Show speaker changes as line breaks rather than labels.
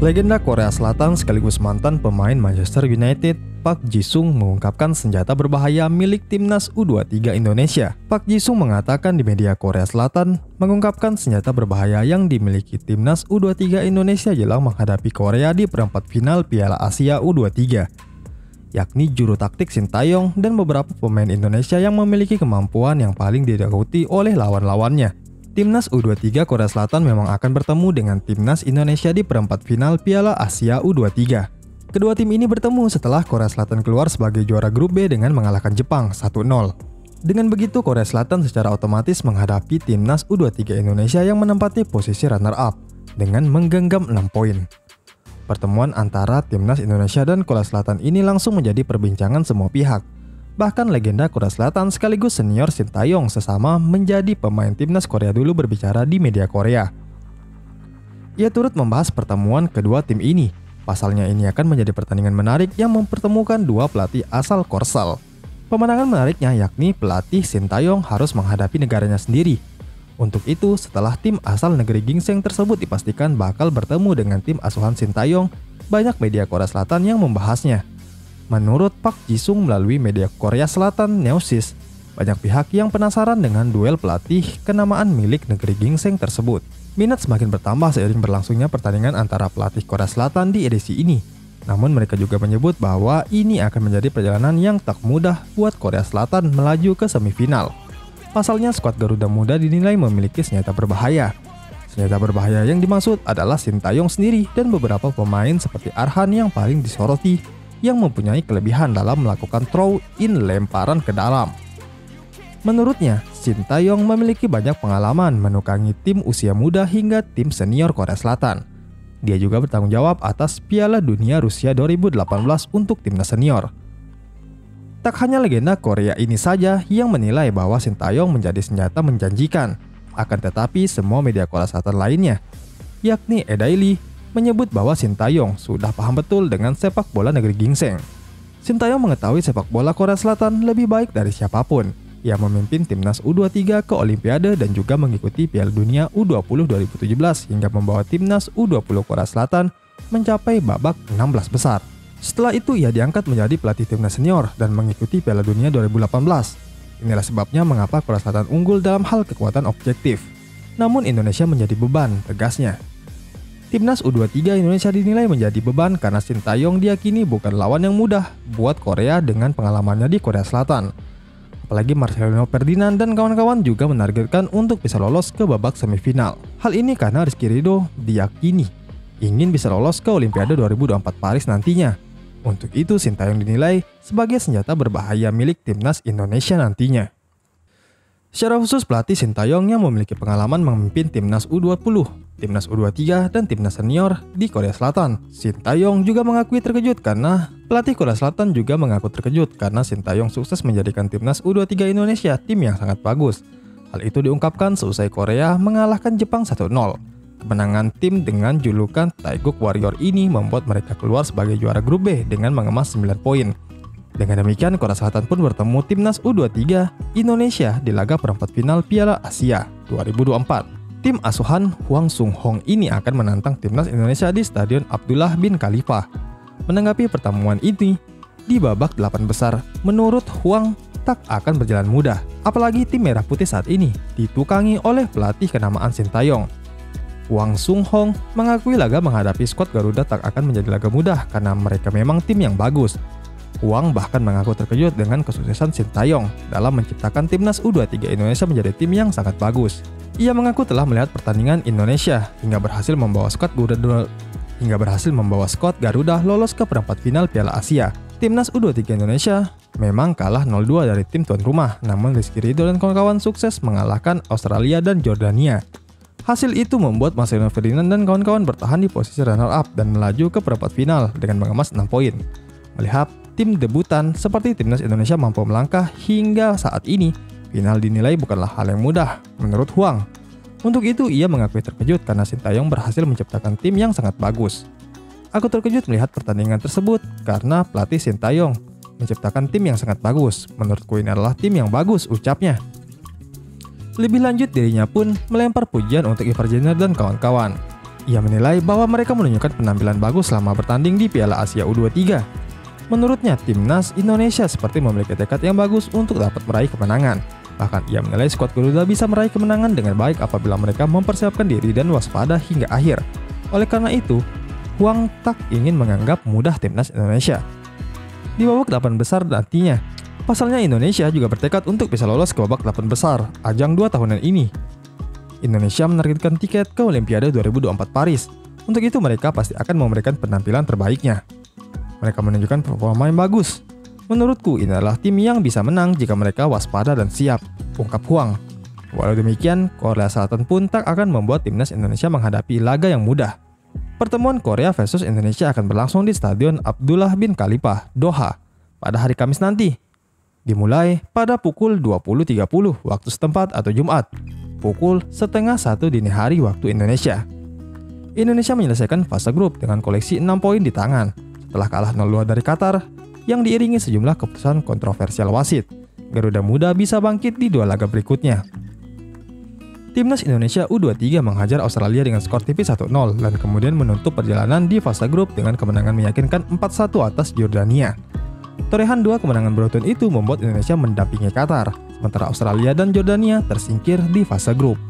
Legenda Korea Selatan sekaligus mantan pemain Manchester United, Park Ji-sung mengungkapkan senjata berbahaya milik timnas U23 Indonesia. Park Ji-sung mengatakan di media Korea Selatan mengungkapkan senjata berbahaya yang dimiliki timnas U23 Indonesia jelang menghadapi Korea di perempat final Piala Asia U23, yakni juru taktik Sintayong dan beberapa pemain Indonesia yang memiliki kemampuan yang paling ditakuti oleh lawan-lawannya. Timnas U23 Korea Selatan memang akan bertemu dengan Timnas Indonesia di perempat final Piala Asia U23. Kedua tim ini bertemu setelah Korea Selatan keluar sebagai juara grup B dengan mengalahkan Jepang 1-0. Dengan begitu, Korea Selatan secara otomatis menghadapi Timnas U23 Indonesia yang menempati posisi runner-up dengan menggenggam 6 poin. Pertemuan antara Timnas Indonesia dan Korea Selatan ini langsung menjadi perbincangan semua pihak. Bahkan legenda Korea Selatan sekaligus senior Sintayong sesama menjadi pemain timnas Korea dulu berbicara di media Korea. Ia turut membahas pertemuan kedua tim ini. Pasalnya ini akan menjadi pertandingan menarik yang mempertemukan dua pelatih asal Korsel. Pemandangan menariknya yakni pelatih Sintayong harus menghadapi negaranya sendiri. Untuk itu, setelah tim asal negeri gingseng tersebut dipastikan bakal bertemu dengan tim asuhan Sintayong, banyak media Korea Selatan yang membahasnya. Menurut Park Ji-sung melalui media Korea Selatan Neosis, banyak pihak yang penasaran dengan duel pelatih kenamaan milik negeri gingseng tersebut. Minat semakin bertambah seiring berlangsungnya pertandingan antara pelatih Korea Selatan di edisi ini. Namun mereka juga menyebut bahwa ini akan menjadi perjalanan yang tak mudah buat Korea Selatan melaju ke semifinal. Pasalnya skuad Garuda Muda dinilai memiliki senjata berbahaya. Senjata berbahaya yang dimaksud adalah Sintayong sendiri dan beberapa pemain seperti Arhan yang paling disoroti, yang mempunyai kelebihan dalam melakukan throw-in lemparan ke dalam. Menurutnya, Sintayong memiliki banyak pengalaman menukangi tim usia muda hingga tim senior Korea Selatan. Dia juga bertanggung jawab atas Piala Dunia Rusia 2018 untuk timnas senior. Tak hanya legenda Korea ini saja yang menilai bahwa Sintayong menjadi senjata menjanjikan, akan tetapi semua media Korea Selatan lainnya, yakni Edaily, menyebut bahwa Sintayong sudah paham betul dengan sepak bola negeri gingseng. Sintayong mengetahui sepak bola Korea Selatan lebih baik dari siapapun. Ia memimpin timnas U23 ke Olimpiade dan juga mengikuti Piala Dunia U20 2017 hingga membawa timnas U20 Korea Selatan mencapai babak 16 besar. Setelah itu ia diangkat menjadi pelatih timnas senior dan mengikuti Piala Dunia 2018. Inilah sebabnya mengapa Korea Selatan unggul dalam hal kekuatan objektif. Namun Indonesia menjadi beban, tegasnya. Timnas U23 Indonesia dinilai menjadi beban karena Sintayong diyakini bukan lawan yang mudah buat Korea dengan pengalamannya di Korea Selatan. Apalagi Marcelino Ferdinand dan kawan-kawan juga menargetkan untuk bisa lolos ke babak semifinal. Hal ini karena Rizky Ridho diyakini ingin bisa lolos ke Olimpiade 2024 Paris nantinya. Untuk itu Sintayong dinilai sebagai senjata berbahaya milik timnas Indonesia nantinya. Secara khusus pelatih Sintayong yang memiliki pengalaman memimpin timnas U20, timnas U23, dan timnas senior di Korea Selatan. Sintayong juga mengakui terkejut karena pelatih Korea Selatan juga mengaku terkejut karena Sintayong sukses menjadikan timnas U23 Indonesia tim yang sangat bagus. Hal itu diungkapkan seusai Korea mengalahkan Jepang 1-0. Kemenangan tim dengan julukan Taeguk Warrior ini membuat mereka keluar sebagai juara grup B dengan mengemas 9 poin. Dengan demikian, Korea Selatan pun bertemu timnas U23 Indonesia di laga perempat final Piala Asia 2024. Tim asuhan Hwang Sung-hong ini akan menantang timnas Indonesia di Stadion Abdullah bin Khalifah. Menanggapi pertemuan ini, di babak 8 besar, menurut Hwang tak akan berjalan mudah. Apalagi tim merah putih saat ini ditukangi oleh pelatih kenamaan Sintayong. Hwang Sung-hong mengakui laga menghadapi skuad Garuda tak akan menjadi laga mudah karena mereka memang tim yang bagus. Hwang bahkan mengaku terkejut dengan kesuksesan Sintayong dalam menciptakan timnas U23 Indonesia menjadi tim yang sangat bagus. Ia mengaku telah melihat pertandingan Indonesia hingga berhasil membawa skuad Garuda lolos ke perempat final Piala Asia. Timnas U23 Indonesia memang kalah 0-2 dari tim tuan rumah, namun Rizky Ridho dan kawan-kawan sukses mengalahkan Australia dan Jordania. Hasil itu membuat Marcelino Ferdinand dan kawan-kawan bertahan di posisi runner-up dan melaju ke perempat final dengan mengemas 6 poin. Melihat tim debutan seperti timnas Indonesia mampu melangkah hingga saat ini, final dinilai bukanlah hal yang mudah, menurut Hwang. Untuk itu, ia mengakui terkejut karena Sintayong berhasil menciptakan tim yang sangat bagus. Aku terkejut melihat pertandingan tersebut karena pelatih Sintayong menciptakan tim yang sangat bagus. Menurutku ini adalah tim yang bagus, ucapnya. Lebih lanjut, dirinya pun melempar pujian untuk Ivar Jenner dan kawan-kawan. Ia menilai bahwa mereka menunjukkan penampilan bagus selama bertanding di Piala Asia U23. Menurutnya, timnas Indonesia seperti memiliki tekad yang bagus untuk dapat meraih kemenangan. Bahkan ia menilai skuad Garuda bisa meraih kemenangan dengan baik apabila mereka mempersiapkan diri dan waspada hingga akhir. Oleh karena itu, Huang tak ingin menganggap mudah timnas Indonesia di babak 8 besar nantinya. Pasalnya Indonesia juga bertekad untuk bisa lolos ke babak 8 besar ajang 2 tahunan ini. Indonesia menargetkan tiket ke Olimpiade 2024 Paris. Untuk itu mereka pasti akan memberikan penampilan terbaiknya. Mereka menunjukkan performa yang bagus. Menurutku ini adalah tim yang bisa menang jika mereka waspada dan siap, ungkap Huang. Walau demikian, Korea Selatan pun tak akan membuat timnas Indonesia menghadapi laga yang mudah. Pertemuan Korea versus Indonesia akan berlangsung di Stadion Abdullah bin Khalifah, Doha, pada hari Kamis nanti. Dimulai pada pukul 20.30 waktu setempat atau Jumat, pukul 12:30 dini hari waktu Indonesia. Indonesia menyelesaikan fase grup dengan koleksi 6 poin di tangan setelah kalah 0-2 dari Qatar yang diiringi sejumlah keputusan kontroversial wasit. Garuda Muda bisa bangkit di 2 laga berikutnya. Timnas Indonesia U23 menghajar Australia dengan skor tipis 1-0 dan kemudian menutup perjalanan di fase grup dengan kemenangan meyakinkan 4-1 atas Jordania. Torehan 2 kemenangan beruntun itu membuat Indonesia mendampingi Qatar, sementara Australia dan Jordania tersingkir di fase grup.